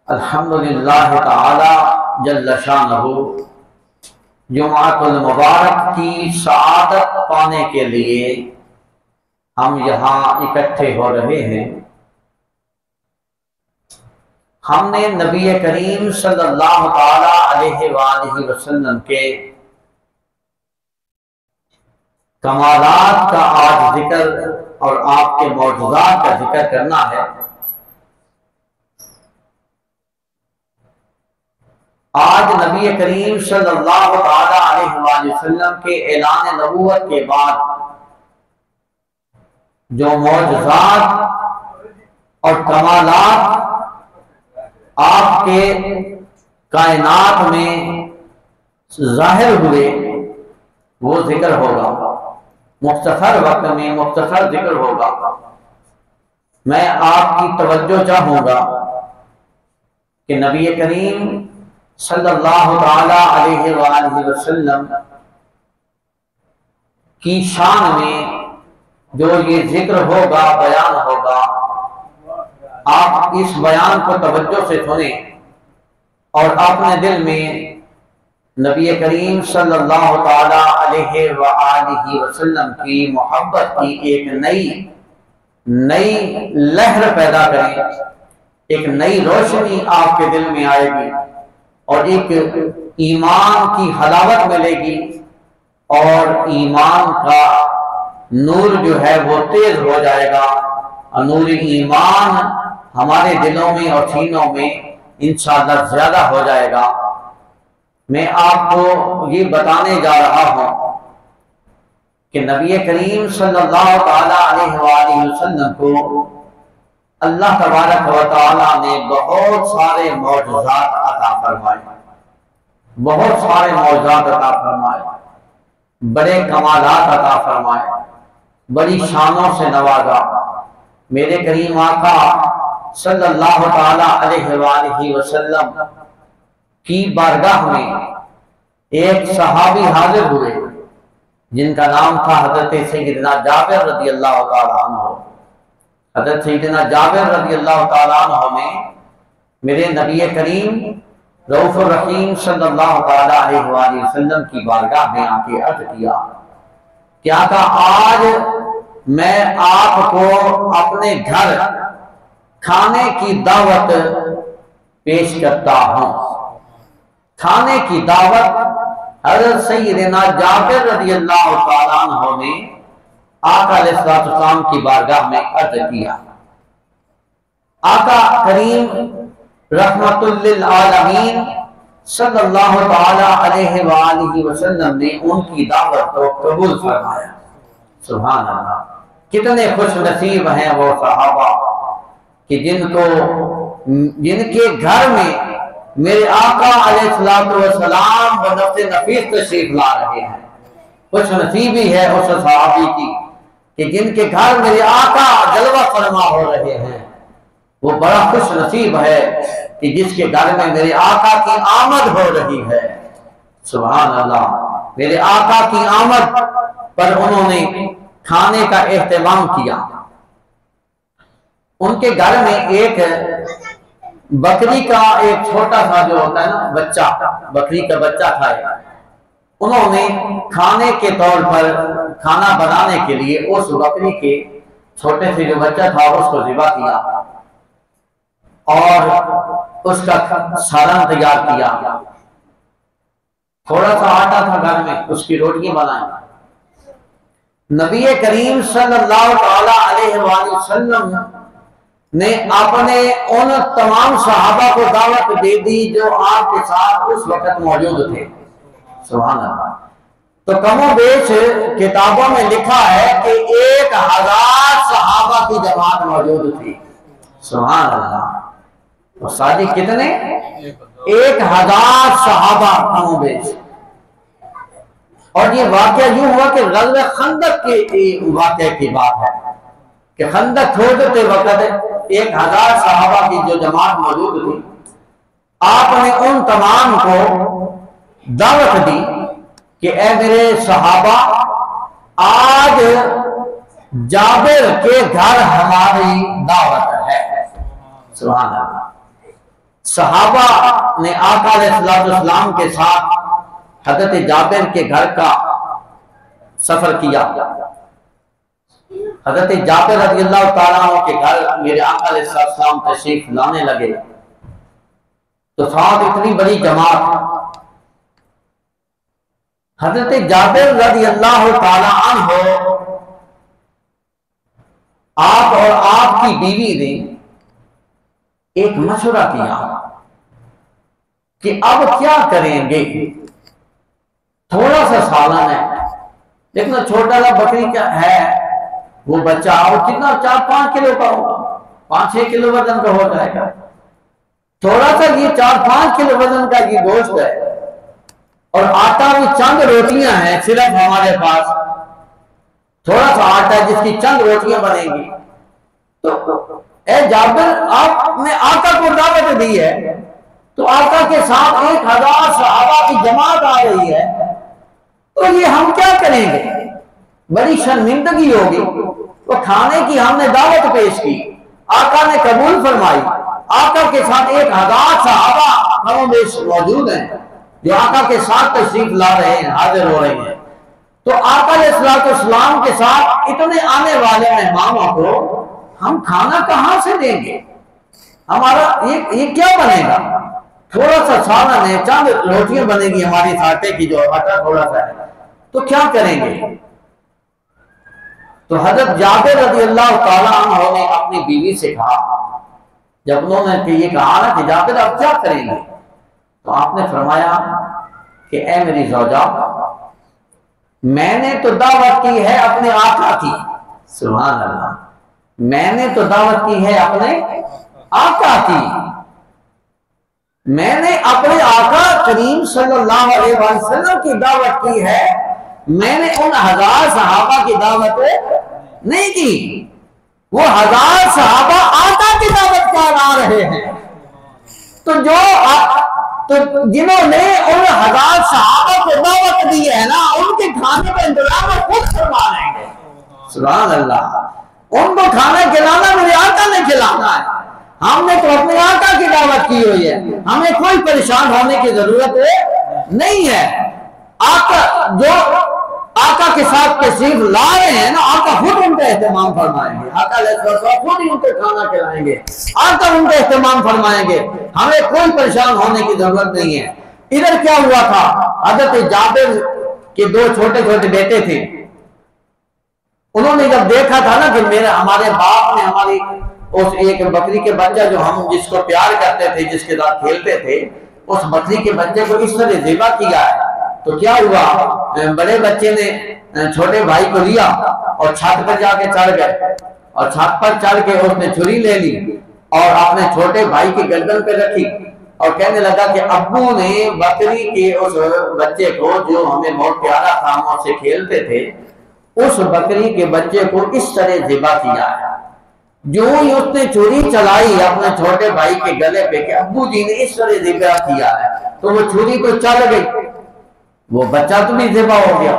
अल्हम्दुलिल्लाह ताला जल्ल शानहू जुमातुल मुबारक की सआदत पाने के लिए हम यहाँ इकट्ठे हो रहे हैं। हमने नबी करीम सल्लल्लाहु ताला अलैहि वसल्लम के कमालात का आज जिक्र और आपके मौजूदात का जिक्र करना है। आज नबी करीम सल्लल्लाहु ताला अलैहि वसल्लम के ऐलान नबूवत के बाद जो मौजूदात और कमालात आपके कायनात में जाहिर हुए वो जिक्र होगा। मुख्तसर वक्त में मुख्तसर जिक्र होगा। मैं आपकी तवज्जो चाहूँगा कि नबी करीम सल्लल्लाहु ताला अलैहि वसल्लम की शान में जो ये जिक्र होगा, बयान होगा, आप इस बयान को तवज्जो से सुने और अपने दिल में नबी करीम सल्लल्लाहु ताला अलैहि वसल्लम की मोहब्बत की एक नई लहर पैदा करें। एक नई रोशनी आपके दिल में आएगी और एक ईमान की हलावत मिलेगी और ईमान का नूर जो है वो तेज हो जाएगा और नूर ईमान हमारे दिलों में और सीनों में इंशाअल्लाह ज्यादा हो जाएगा। मैं आपको ये बताने जा रहा हूं कि नबी करीम सल्लल्लाहु ताला अलैहि वसल्लम को अल्लाह तबारक व तआला ने बहुत सारे मौजूदात अता फरमाए, बहुत सारे मौजूदात अता फरमाए, बड़े कमालात अता फरमाए, बड़ी शानों से नवाजा। मेरे करीम आका सल्लल्लाहु ताला अलैहि वसल्लम की बारगाह में एक सहाबी हाजिर हुए जिनका नाम था हजरत सैयदना जाबिर रज़ियल्लाहु ताला अन्हु। हज़रत सैयदना जाबिर रज़ियल्लाहु ताला अन्हु में मेरे नबी करीम रऊफ़ुर रहीम सल्लल्लाहु ताला अलैहि वसल्लम की बारगाह में आके अर्ज किया, क्या था आज मैं आपको अपने घर खाने की दावत पेश करता हूं। खाने की दावत हज़रत सैयदना जाबिर रज़ियल्लाहु ताला अन्हु ने आका अलैहिस्सलाम की बारगाह में अर्ज किया। आका करीम रहमतुल लिल आलमीन सल्लल्लाहु ताला अलैहि वसल्लम ने उनकी दावत को कबूल फरमाया। सुभान अल्लाह, कितने खुश नसीब हैं वो सहाबा कि जिनके घर में मेरे आका अलैहिस्सलाम व नफ्स नफीस तशरीफ ला रहे हैं। खुश नसीबी है उस सहाबी की कि जिनके घर मेरे आका जलवा फरमा हो रहे हैं। वो बड़ा खुश नसीब है कि जिसके घर में मेरे आका की आमद हो रही है। सुभान अल्लाह, मेरे आका की आमद पर उन्होंने खाने का एहतमाम किया। उनके घर में एक बकरी का एक छोटा सा जो होता है ना बच्चा, बकरी का बच्चा था। उन्होंने खाने के तौर पर खाना बनाने के लिए उस बकरी के छोटे से जो बच्चा था उसको ज़िबा किया और उसका सालन तैयार किया। थोड़ा सा आटा था घर में, उसकी रोटियां बनाई। नबी करीम सल्लल्लाहु ताला अलैहि वसल्लम ने अपने उन तमाम सहाबा को दावत दे दी जो आपके साथ उस वक्त मौजूद थे। सुभान अल्लाह। तो कमोबेश किताबों में लिखा है कि 1000 सहाबा की जमात मौजूद थी। सुभान अल्लाह। तो सादी कितने? 1000 सहाबा कमोबेश। और ये वाक़या यूं हुआ कि ग़ज़वा खंदक के वाक़े की बात है कि खंदक खोदते वक्त 1000 सहाबा की जो जमात मौजूद थी, आपने उन तमाम को दावत दी कि ए मेरे सहाबा, आज जाबिर के घर हमारी दावत है। सुभान अल्लाह। सहाबा ने आका अलैहिस्सलाम के साथ हजरत जाबिर के घर का सफर किया। हजरत जाबिर रज़ियल्लाहु ताला अन्हु के घर मेरे आका अलैहिस्सलाम तशरीफ लाने लगे तो साथ इतनी बड़ी जमात। हजरत जाबिर रज़ियल्लाहु ताला अन्हु आप और आपकी बीवी ने एक मशवरा किया कि अब क्या करेंगे। थोड़ा सा सालन है, लेकिन छोटा सा बकरी का है वो बच्चा, और कितना 4-5 किलो का होगा, 5-6 किलो वजन का हो जाएगा। थोड़ा सा ये 4-5 किलो वजन का ये गोश्त है और आटा भी चंद रोटियां हैं सिर्फ हमारे पास, थोड़ा सा आटा जिसकी चंद रोटियां बनेगी। तो ए जाबिर, आपने आका को दावत दी है तो आका के साथ 1000 सहाबा की जमात आ रही है, तो ये हम क्या करेंगे, बड़ी शर्मिंदगी होगी। तो खाने की हमने दावत पेश की, आका ने कबूल फरमाई। आका के साथ 1000 सहाबा कमोबेश मौजूद हैं जो आका के साथ तशरीफ ला रहे हैं, हाजिर हो रहे हैं। तो आका अलैहिस्सलाम के साथ इतने आने वाले मेहमानों को हम खाना कहां से देंगे, हमारा ये क्या बनेगा। थोड़ा सा सालन है, चंद रोटियां बनेगी हमारी आटे की, जो आटा थोड़ा सा है, तो क्या करेंगे। तो हजरत जाबिर रज़ियल्लाहु ताला अन्हु ने अपनी बीवी से कहा, जब उन्होंने ये कहा ना कि जाबिर अब क्या करेंगे, तो आपने फरमाया कि ए मेरी ज़ौजा, मैंने तो दावत की है अपने आका की, सुभान अल्लाह, मैंने तो दावत की है अपने आका की, मैंने अपने आका करीम सल्लल्लाहु अलैहि वसल्लम की दावत की है, मैंने उन 1000 सहाबा की दावत नहीं की। वो 1000 सहाबा आका की दावत कर आ रहे हैं। तो जिन्होंने उन 1000 सहाबा को दावत दी है ना, उनके खाने का इंतजाम खुद करवा लेंगे। सुभान अल्लाह, उनको खाना खिलाना मेरे आका ने खिलाना है, हमने तो अपने आका की दावत की हुई है, हमें कोई परेशान होने की जरूरत नहीं है। आका जो आका के साथ तशरीफ ला रहे हैं ना, आका खुद उनका एहतमाम फरमाएंगे, आका अलैहिस्सलाम खुद ही उनको खाना खिलाएंगे, आका उनका एहतमाम फरमाएंगे, हमें कोई परेशान होने की जरूरत नहीं है। इधर क्या हुआ था, हजरत जाबिर के 2 छोटे छोटे बेटे थे, उन्होंने जब देखा था ना कि हमारे बाप ने हमारी उस एक बकरी के बच्चा जो हम जिसको प्यार करते थे, जिसके साथ खेलते थे, उस बकरी के बच्चे को इस तरह ज़िबा किया है, तो क्या हुआ, बड़े बच्चे ने छोटे भाई को लिया और छत पर जाके चढ़ गए, और छत पर चढ़ के उसने छुरी ले ली और अपने छोटे भाई की गर्दन पे रखी और कहने लगा कि अब्बू ने बकरी के उस बच्चे को, जो हमें बहुत प्यारा था, हम उससे खेलते थे, उस बकरी के बच्चे को इस तरह ज़िबा किया है। जो ही उसने छुरी चलाई अपने छोटे भाई के गले पे कि अब्बू जी ने इस तरह ज़िबा किया है, तो वो छुरी तो चल गई, वो बच्चा तो भी ज़िबा हो गया।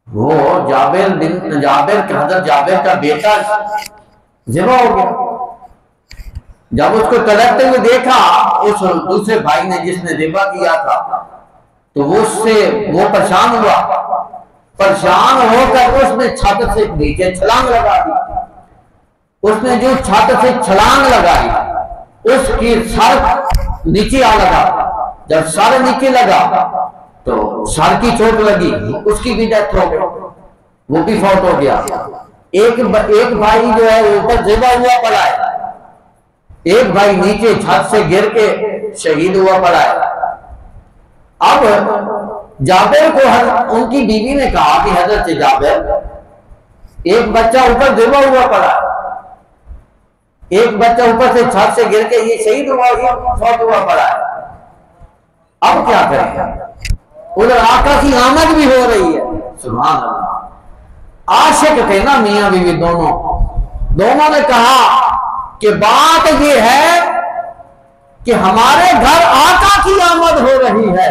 वो हज़रत जाबिर का बेटा ज़िबा हो गया। जब उसको तड़पते हुए देखा उस दूसरे भाई ने जिसने ज़िबा किया था, तो वो परेशान हुआ, परेशान होकर उसने छत से नीचे छलांग लगा दी। उसने जो छत से छलांग लगाई, उसकी सर नीचे आ लगा, जब सर नीचे लगा तो सर की चोट लगी, उसकी भी डेथ हो गई, वो भी फौत हो गया। एक भाई जो है ऊपर ज़िबा हुआ पड़ा है, एक भाई नीचे छत से गिर के शहीद हुआ पड़ा है। अब जाबिर को उनकी बीवी ने कहा कि हजरत जाबिर, एक बच्चा ऊपर ज़िबा हुआ पड़ा है, एक बच्चा ऊपर से छत से गिर के ये शहीद हुआ, ये फौत हुआ पड़ा है, अब क्या करें। उधर आका की आमद भी हो रही है, सुभान अल्लाह। आशिक थे ना मियां बीवी दोनों ने कहा कि बात ये है कि हमारे घर आका की आमद हो रही है,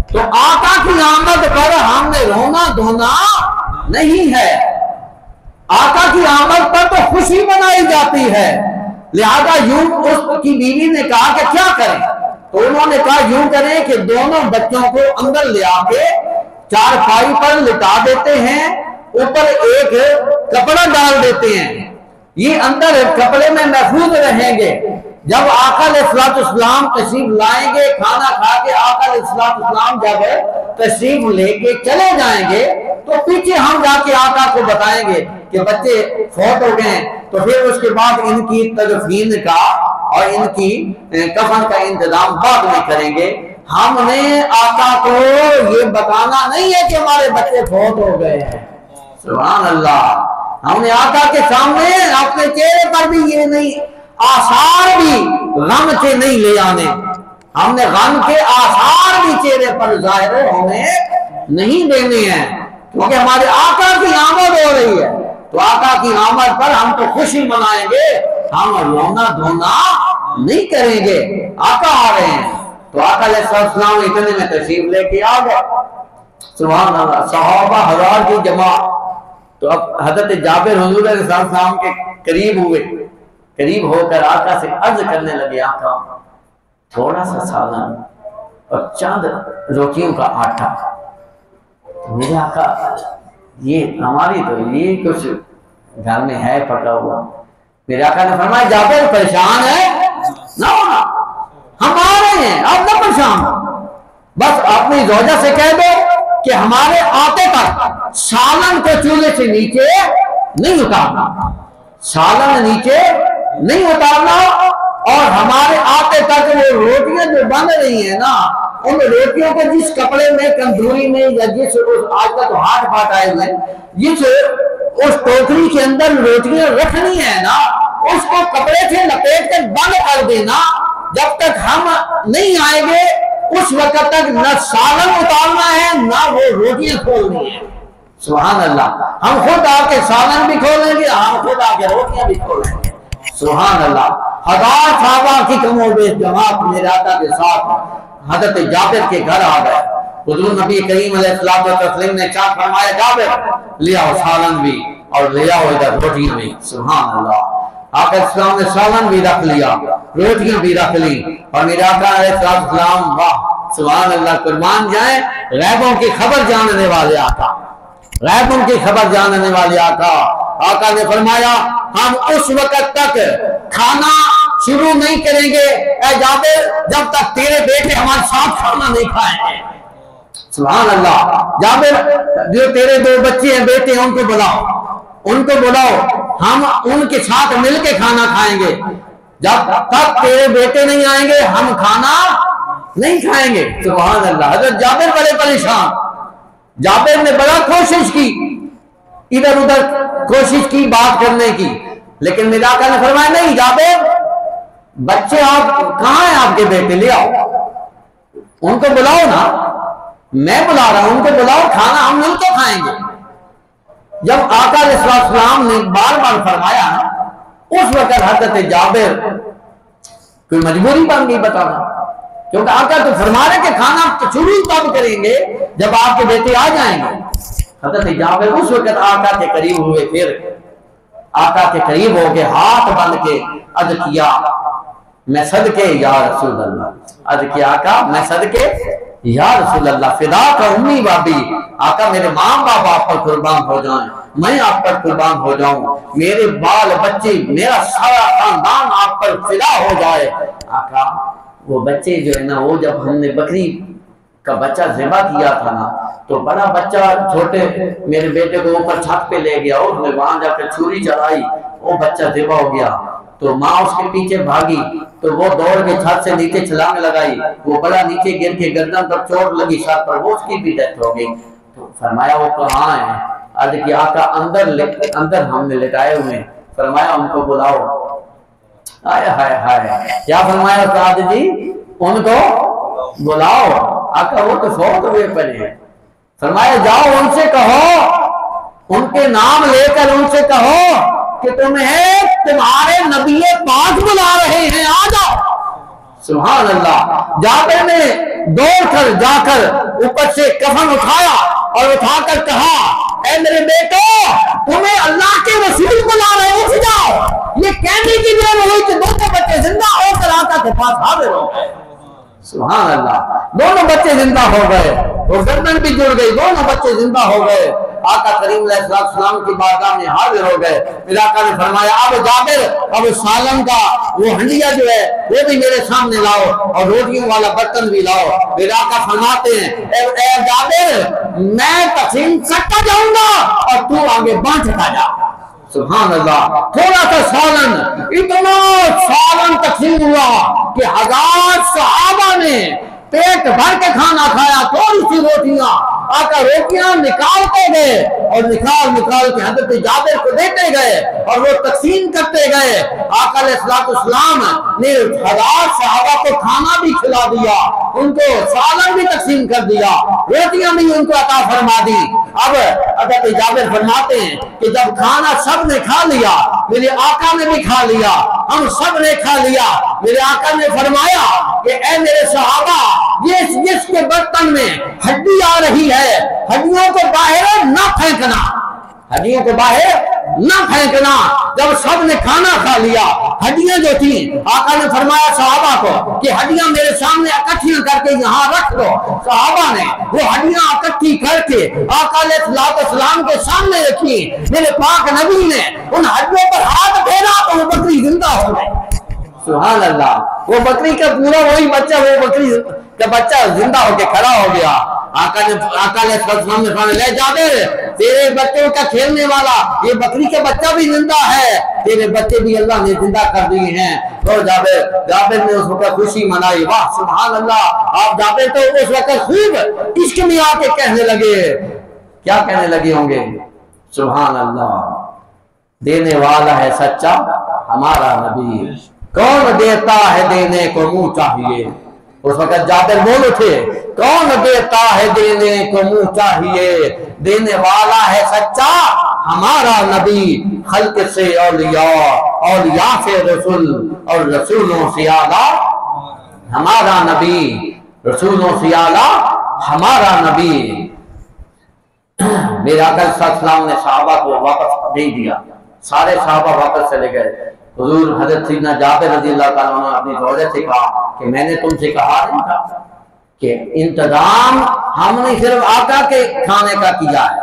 तो आका की आमद पर हमने रोना धोना नहीं है। आका की आमद पर तो खुशी मनाई जाती है, लिहाजा यूं उसकी बीवी ने कहा कि क्या करें, तो उन्होंने कहा यूं करें कि दोनों बच्चों को अंदर ले आके चारपाई पर लिटा देते हैं, ऊपर एक कपड़ा डाल देते हैं, ये अंदर कपड़े में महफूज रहेंगे। जब आका अलैहिस्सलाम तशरीफ लाएंगे, खाना खा के आका अलैहिस्सलाम जब तशरीफ लेके चले जाएंगे तो पीछे हम जाके आका को बताएंगे कि बच्चे फौत हो गए, तो फिर उसके बाद इनकी तदफीन का और इनकी कफन का इंतजाम बाद में करेंगे। हमने आका को ये बताना नहीं है कि हमारे बच्चे फौत हो गए हैं। सुभान अल्लाह। हमने आका के सामने अपने चेहरे पर भी ये नहीं आसार भी गम के नहीं ले आने, हमने गम के आसार भी चेहरे पर जाहिर होने नहीं देने हैं, क्योंकि हमारे आका की आमद हो रही है। तो आका की आमद पर हम तो खुशी मनाएंगे, हम रोना धोना नहीं करेंगे। आका आ रहे हैं तो आका अलैहिस्सलाम इतने में तशरीफ लेके आ गए। सुभान अल्लाह। सहाबा हजार की जमा। तो अब हजरत जाबिर हुजूर अलैहिस्सलाम के करीब हुए, करीब होकर आका से अर्ज करने लगे, आका थोड़ा सा सालन और चंद रोटियों का आटा। मेरे आका ये हमारी तो ये कुछ घर में है पका हुआ। मेरे आका ने फरमाया जाबिर परेशान है ना होना, हम आ रहे हैं, आप ना परेशान, बस अपनी जोजा से कह दो कि हमारे आते तक सालन को चूल्हे से नीचे नहीं उतारना, सालन नीचे नहीं उतारना, और हमारे आते तक वो रोटियां जो बन रही है ना, उन रोटियों को जिस कपड़े में तंदूरी में या जिस आजकल तो हाथ फाट आए हुए, जिस उस टोकरी के अंदर रोटियां रखनी है ना, उसको कपड़े से लपेट कर बंद कर देना। जब तक हम नहीं आएंगे उस वक्त तक न सालन उतारना है ना वो रोटियां खोलनी है। सुभान अल्लाह। हम खुद आके सालन भी खोलेंगे, हम खुद आके रोटियां भी खोलेंगे। सुभान अल्लाह। हजार साहबा की कमोबेश जमात मेरे आका के साथ हजरत जाबिर के घर आ गए। हुजूर नबी करीम अलैहिस्सलाम ने क्या फरमाया, जाबिर ले आओ सालन भी और ले आओ इधर रोटियां भी। सुभान अल्लाह। आका इस्लाम ने सालन भी रख लिया, रोटियां भी रख ली, और मेरे आका अलैहिस्सलाम, वाह सुभान अल्लाह, कुर्बान जाए गैबों की खबर जानने वाले आका, गैबों की खबर जानने वाले आका। आका ने फरमाया हम उस वक्त तक खाना शुरू नहीं करेंगे ऐ जाबिर जब तक तेरे बेटे हमारे साथ खाना नहीं खाएंगे। सुभान अल्लाह। जाबिर जो तेरे दो बच्चे हैं बेटे, उनको बुलाओ, उनको बुलाओ, हम उनके साथ मिलके खाना खाएंगे। जब तक तेरे बेटे नहीं आएंगे हम खाना नहीं खाएंगे। सुभान अल्लाह। हजरत जाबिर बड़े परेशान। जाबिर ने बड़ा कोशिश की, इधर उधर कोशिश की बात करने की, लेकिन मेरे आका ने फरमाया नहीं जाबिर, बच्चे आप कहाँ हैं, आपके बेटे ले आओ, उनको बुलाओ ना, मैं बुला रहा हूं, उनको बुलाओ, खाना हम मिलकर खाएंगे। जब आका अलैहिस्सलाम ने बार बार फरमाया उस वक्त हजरत जाबिर कोई मजबूरी बन गई बताना, क्योंकि आका तो फरमा रहे कि खाना तो शुरू तब करेंगे जब आपके बेटे आ जाएंगे। हजरत जाबिर उस वक्त आका के करीब हुए, फिर आका के करीब हो के हाथ बन के अर्ज किया, मैं सदके या रसूल अल्लाह, अर्ज किया आका मैं सदके या रसूल अल्लाह, फिदा का उम्मी बाबी, आका मेरे माँ बाप आप पर कुर्बान हो जाएं, मैं आप पर कुर्बान हो जाऊं, मेरे बाल बच्चे मेरा सारा खानदान आप पर फिदा हो जाए। आका वो बच्चे जो है ना, वो जब हमने बकरी का बच्चा ज़िबा किया था ना, तो बड़ा बच्चा छोटे मेरे बेटे को ऊपर छत पे ले गया, उसने वहां जाकर छुरी चलाई, वो बच्चा ज़िबा हो गया, तो माँ उसके पीछे भागी, तो वो दौड़ के छत से नीचे छलांग लगाई, वो बड़ा नीचे गिर के गर्दन पर चोट लगी, सर पर, वो उसकी भी डेथ हो गई। तो फरमाया वो कहाँ है, अर्ज किया आका अंदर हमने लिटाए हुए, फरमाया उनको बुलाओ। हाय हाय हाय, क्या फरमाया उस्ताद जी, उनको बुलाओ, आका वो तो फौत हुए पड़े हैं। फरमाया जाओ उनसे कहो, उनके नाम लेकर उनसे कहो कि तुम्हें तुम्हारे नबी पाक बुला रहे हैं, आ जाओ। सुभान अल्लाह। जाबिर ने दौड़ कर जाकर ऊपर से कफन उठाया और उठाकर कहा, ऐ मेरे बेटो, तुम्हें अल्लाह के रसूल बुला रहे हैं, उठ जाओ। ये कहने की देर हुई कि दोनों बच्चे जिंदा होकर आका के पास हाजिर हो गए। सुभान अल्लाह, दोनों बच्चे जिंदा हो गए और गर्दन भी जुड़ गई, दोनों बच्चे जिंदा हो गए। आका करीम अलैहिस्सलाम की बारगाह में हाजिर हो गए। फिर आका ने फरमाया, अब जाबिर, अब सालन का वो हंडिया जो है वो भी मेरे सामने लाओ और रोटियों वाला बर्तन भी लाओ। फिर आका फरमाते हैं, ए जाबिर, मैं तकसीम करता जाऊंगा और तू आगे बांटता जा। सुभान अल्लाह। थोड़ा सा सालन, इतना सालन तकसीम हुआ कि 1000 सहाबा ने पेट भर के खाना खाया। थोड़ी सी रोटियां, आका रोटियां निकालते गए और निकाल के हजरत जाबिर को देते गए और वो तकसीम करते गए। आका अलैहिस्सलाम ने 1000 सहाबा को खाना भी खिला दिया, उनको सालन भी तकसीम कर दिया, रोटियां भी उनको अता फरमा दी। अब हजरत जाबिर फरमाते हैं कि जब खाना सब ने खा लिया, मेरे आका ने भी खा लिया, हम सब ने खा लिया, मेरे आका ने फरमाया कि ऐ मेरे सहाबा, जिसके बर्तन में हड्डी आ रही है, हड्डियों को बाहर न फेंकना, हड्डियों को बाहर न फेंकना। जब सब ने खाना खा लिया, हड्डियां जो थी, आका ने फरमाया सहाबा को कि हड्डियां मेरे सामने इकट्ठियां करके यहाँ रख दो। सहाबा ने वो हड्डियां इकट्ठी करके आका अलैहिस्सलाम के सामने रखी। मेरे पाक नबी ने उन हड्डियों पर हाथ फेरा तो वो बकरी जिंदा हो गई। सुभान अल्लाह। वो बकरी का पूरा वही बच्चा, वो बकरी का बच्चा जिंदा होके खड़ा हो गया। आका ने ले जाबिर, तेरे बच्चों का खेलने वाला ये बकरी का बच्चा भी जिंदा है, तेरे बच्चे भी अल्लाह ने जिंदा कर दिए हैं। तो जाबिर ने उस वक्त खुशी मनाई। वाह सुभान अल्लाह। आप जाबिर तो उस वक्त खूब इश्क में आके कहने लगे, क्या कहने लगे होंगे? सुभान अल्लाह। देने वाला है सच्चा हमारा नबी, कौन देता है देने को मुंह चाहिए। उस वक्त जाबिर बोल उठे, कौन देता है देने को मुंह चाहिए, देने वाला है सच्चा हमारा नबी, खल्क से औलिया, औलिया से रसूल और रसूलों से आला हमारा नबी, रसूलों से आला हमारा नबी। मेरे आका सल्लल्लाहु ने सहाबा को वापस भेज दिया, सारे सहाबा वापस चले गए। हुजूर हजरत सैयदना जाबिर रज़ियल्लाहु ताला अन्हु अपनी ज़ौजा से कहा कि मैंने तुमसे कहा नहीं था कि इंतजाम हमने सिर्फ आका के खाने का किया है,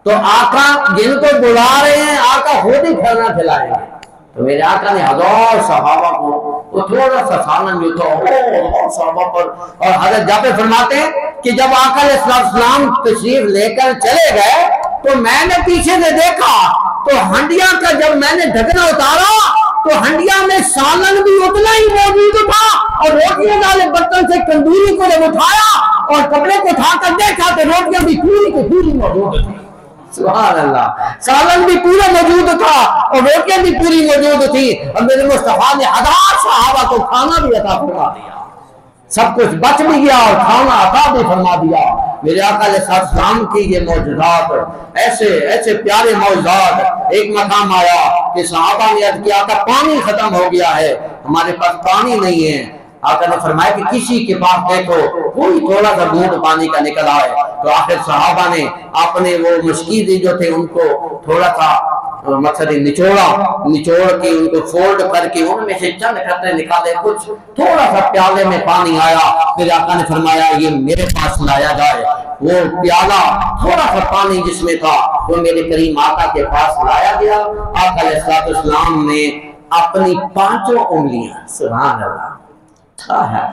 तो आका जिनको बुला रहे हैं आका खुद ही खाना खिलाएंगे। तो मेरे आका ने 1000 सहाबा को वो थोड़ा सा सालन जो था और सहाबा पर, और हजरत जाबिर फरमाते हैं कि जब आका अलैहिस्सलाम तशरीफ लेकर चले गए तो मैंने पीछे से देखा तो हंडिया का जब मैंने ढकना उतारा तो हंडिया में सालन भी उतना ही मौजूद था और रोटियों वाले बर्तन से तंदूरी को जब उठाया और कपड़े को उठाकर देखा तो रोटियां भी पूरी की पूरी मौजूद थी। सुभान अल्लाह। सालन भी पूरा मौजूद था और रोटियां भी पूरी मौजूद थी और मेरे मुस्तफा ने 1000 सहाबा को खाना भी अता फरमा दिया, सब कुछ बच भी गया और खाना अता भी फरमा दिया। मेरे आका अलैहिस्सलाम की ये मौजूदात, ऐसे ऐसे प्यारे मौजूदात। एक मकाम आया कि सहाबा ने अर्ज़ किया था पानी खत्म हो गया है, हमारे पास पानी नहीं है। आका ने फरमाया कि किसी के पास देखो कोई थोड़ा सा बूंद पानी का निकल आए। तो आखिर सहाबा ने अपने वो मुश्किल जो थे उनको थोड़ा सा मकसद निचोड़ के उनको फोल्ड करके उनमें से चंद कतरे निकाले, कुछ थोड़ा सा प्याले में पानी आया। फिर आका ने फरमाया ये मेरे पास लाया जाए। वो प्याला थोड़ा सा पानी जिसमें था वो मेरे करीम आका के पास लाया गया। आका अलैहिस्सलाम ने अपनी 5 उंगलियां, सुभान अल्लाह,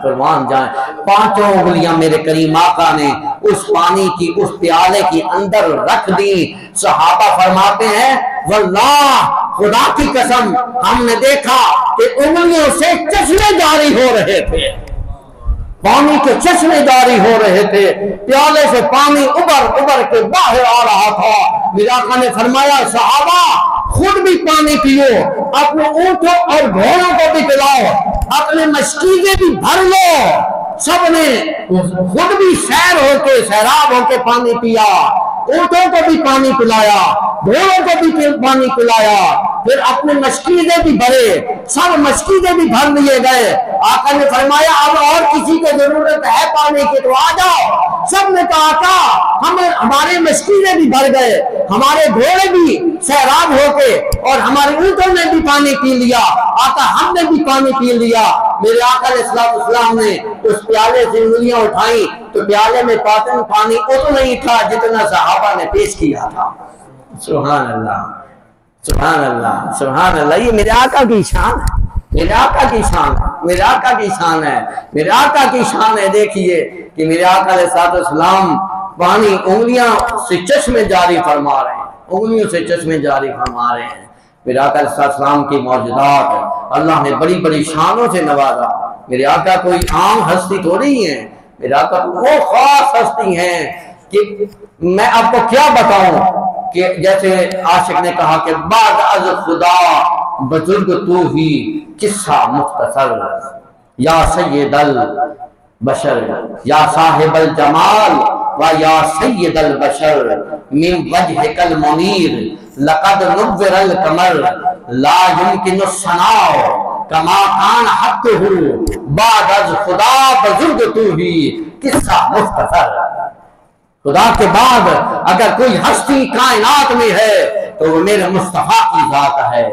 कुर्बान जाए, 5 उंगलियां मेरे करीम आका ने उस पानी की उस प्याले के अंदर रख दी। सहाबा फरमाते हैं वल्लाह खुदा की कसम हमने देखा कि उंगलियों से चश्मे जारी हो रहे थे, पानी के चश्मे जारी हो रहे थे, प्याले से पानी उबर के बाहर आ रहा था। मेरे आका ने फरमाया सहाबा खुद भी पानी पियो, अपने ऊंटों और घोड़ों को भी पिलाओ, अपने मशकीज़ें भी भर लो। सबने खुद भी सैराब होके पानी पिया। ऊँटों को भी पानी पिलाया, घोड़ों को भी पानी पिलाया, फिर अपने मशकीज़े भी भरे, सब मशकीज़े भी भर लिए गए। आका ने फरमाया अब और किसी को जरूरत है पानी की तो आ जाओ। सब ने कहा आका हमारे मशकीज़े भी भर गए, हमारे घोड़े भी सैराब होके और हमारे ऊँटों ने भी पानी पी लिया, आका हमने भी पानी पी लिया। मेरे आका अलैहिस्सलाम ने उस प्याले से उंगलियां उठाई तो प्याले में पानी उतना ही था जितना सहाबा ने पेश किया था। सुभान अल्लाह, सुभान अल्लाह, सुभान अल्लाह। ये मेरे आका की शान है, मेरे आका की शान है, मेरे आका की शान है, मेरे आका की शान है। देखिए कि मेरे आका अलैहिस्सलाम पानी उंगलियां से चश्मे जारी फरमा रहे हैं, उंगलियों से चश्मे जारी फरमा रहे हैं। मेरे आका अलैहिस्सलाम की मौजूदात अल्लाह ने बड़ी बड़ी शानों से नवाजा। मेरे आका कोई आम हस्ती थोड़ी है, मेरे आका वो खास हस्ती हैं कि मैं आपको क्या बताऊं कि जैसे आशिक ने कहा कि बाद अज खुदा बुजुर्ग तू ही किस्सा मुख्तसर, या सय्यदल बशर या साहिबल जमाल व या सय्यदल बशर मिन वजहिकल मुनीर लक़द नुव्विरल कमर ला युमकिनु सनाओ कमा कान हक़्क़ुहु बाद अज खुदा बुजुर्ग तू ही किस्सा मुख्तसर। खुदा के बाद अगर कोई हस्ती कायनात में है तो वो मेरे मुस्तफा की जात है।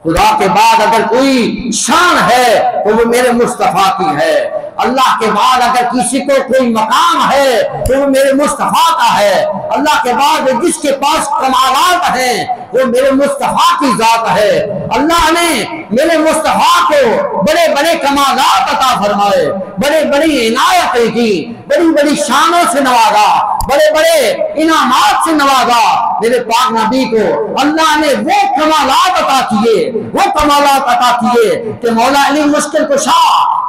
खुदा के बाद अगर कोई शान है तो वो मेरे मुस्तफा की है। अल्लाह के बाद अगर किसी को कोई मकाम है तो वो मेरे मुस्तफा का है। अल्लाह के बाद जिसके पास कमालात हैं वो मेरे मुस्तफा की जात है। अल्लाह ने मेरे मुस्तफा को बड़े बड़े कमालात अता फरमाए, बड़े बड़ी इनायतें की, बड़ी बड़ी शानों से नवाजा, बड़े बड़े इनामात से नवाजा। मेरे पाक नबी को अल्लाह ने वो कमालात अता किए, वो कमालात अता किए कि मौला अली मुश्किल कुशा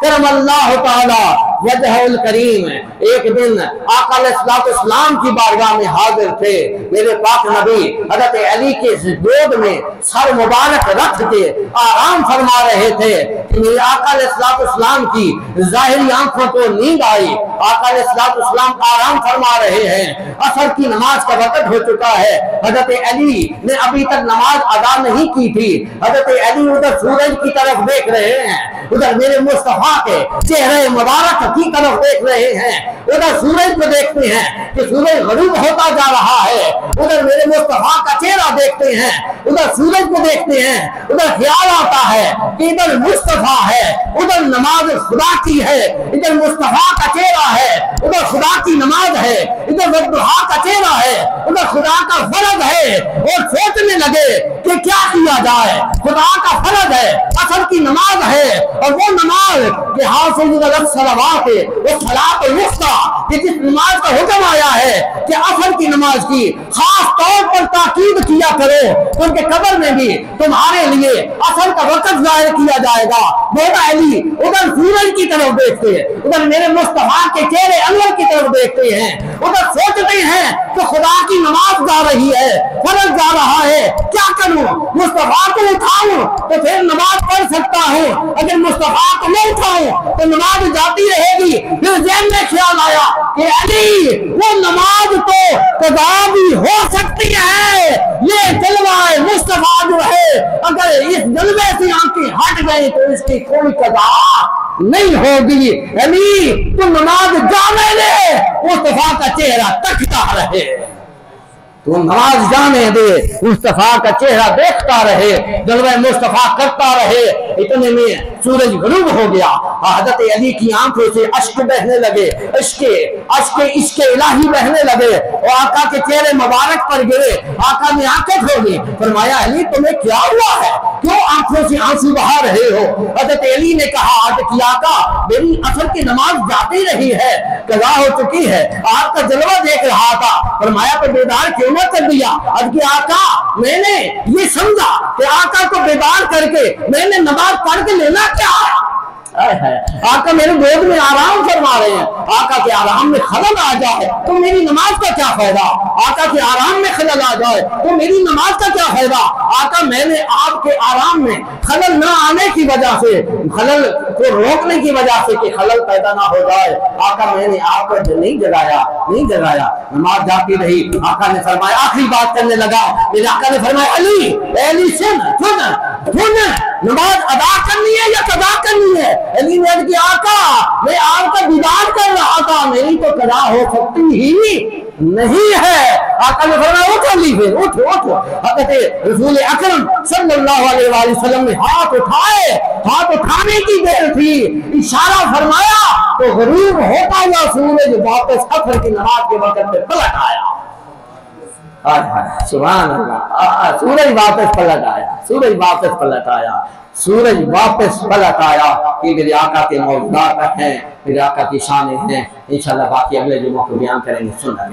करम अल्लाह ताला वजहुल करीम एक दिन आका अलैहिस्सलाम की बारगाह में हाजिर थे। मेरे पाक नबी हज़रत अली के गोद में सर मुबारक रख के आराम फरमा रहे थे कि मेरे आका अलैहिस्सलाम की जाहिरी आंखों को नींद आई। आका अलैहिस्सलाम आराम फरमा रहे हैं, असर की नमाज का वक्त हो चुका है। हज़रत अली ने अभी तक नमाज अदा नहीं की थी। हज़रत अली उधर सूरज की तरफ देख रहे हैं, उधर मेरे मुस्तफा के चेहरे मुबारक की तरफ देख रहे हैं। उधर सूरज को देखते हैं कि सूरज गरूब होता जा रहा है, उधर मेरे मुस्तफा का चेहरा देखते हैं, उधर सूरज को देखते हैं। उधर ख्याल आता है कि इधर मुस्तफा है, उधर नमाज खुदा की है, इधर मुस्तफा का चेहरा है, उधर खुदा की नमाज है, इधर वद्दुहा का चेहरा है, उधर खुदा का फर्ज है। और सोचने लगे कि क्या किया जाए। खुदा का फर्ज है, असर की नमाज है, और वो नमाज के हासिल वो सलात वुस्ता कि जिस नमाज का हुक्म आया है कि असर की नमाज की खास तौर पर ताकीद किया करो, उनके कब्र में भी तुम्हारे लिए असर का वक्त जाहिर किया जाएगा। मौला अली उधर सूरज की तरफ देखते हैं, उधर मेरे मुस्तफा के चेहरे अनवर की तरफ देखते हैं, उधर सोचते हैं कि खुदा की नमाज जा रही है, फर्ज जा रहा है, क्या करूं? मुस्तफा को उठाऊं तो फिर नमाज पढ़ सकता हूं, अगर मुस्तफा को नहीं उठाऊं तो नमाज जाती रहेगी। फिर ज़हन में ख्याल आया कि अली वो नमाज तो कज़ा भी हो सकती है, ये जलवा मुस्तफा जो है अगर इस जलवे से आंखें हट गई तो इसकी कोई कज़ा नहीं होगी। अली तो नमाज जाने दे, मुस्तफा का चेहरा तकता रहे, तो नमाज जाने दे, मुस्तफा का चेहरा देखता रहे, जलवा मुस्तफा करता रहे। इतने में सूरज गरूब हो गया। हज़रत अली की आंखों से अश्क बहने लगे, इश्के इलाही बहने लगे और आका के चेहरे मुबारक पर गिरे। आका ने आंखें खोली, फरमाया अली तुम्हें क्या हुआ है, क्यों आंखों से आंसू बहा रहे हो? हज़रत अली ने कहा कि आका मेरी असर की नमाज जाती रही है, कज़ा हो चुकी है, आपका जलवा देख रहा था। फरमाया तो बेदार क्यों न कर दिया? अब आका मैंने ये समझा कि आका को बेदार करके मैंने नमाज पढ़ के लेना क्या? है आका मेरे गोद में आराम फरमा रहे हैं, आका के आराम में खलल आ जाए तो मेरी नमाज का क्या फायदा, आका के आराम में खलल आ जाए तो मेरी नमाज का क्या फायदा। आका मैंने आपके आराम में खलल न आने की वजह से, खलल को रोकने की वजह से कि खलल पैदा ना हो जाए, आका मैंने आपको नहीं जगाया, नमाज जाती रही। आका ने फरमाया, आखिरी बात करने लगा, मेरे आका ने फरमाया अली सुन, नमाज अदा करनी है या कदा करनी है। अली ने कहा आका मैं आपका दीदार कर रहा था, मेरी तो कदा हो सकती ही नहीं है। आका ने फरमाया उठ अली, फिर उठ। हज़रत रसूल अकरम सल्लल्लाहु अलैहि वसल्लम ने हाथ उठाए, हाथ उठाने की देर थी, इशारा फरमाया तो गरूब होता हुआ सूरज वापस असर की नमाज के वक्त पे पलट आया। सुभान अल्लाह, सूरज वापस पलट आया। ये मेरे आका के मौजूदात हैं, मेरे आका की शान हैं। इंशाअल्लाह बाकी अगले जुम्मे को बयान करेंगे। सुनना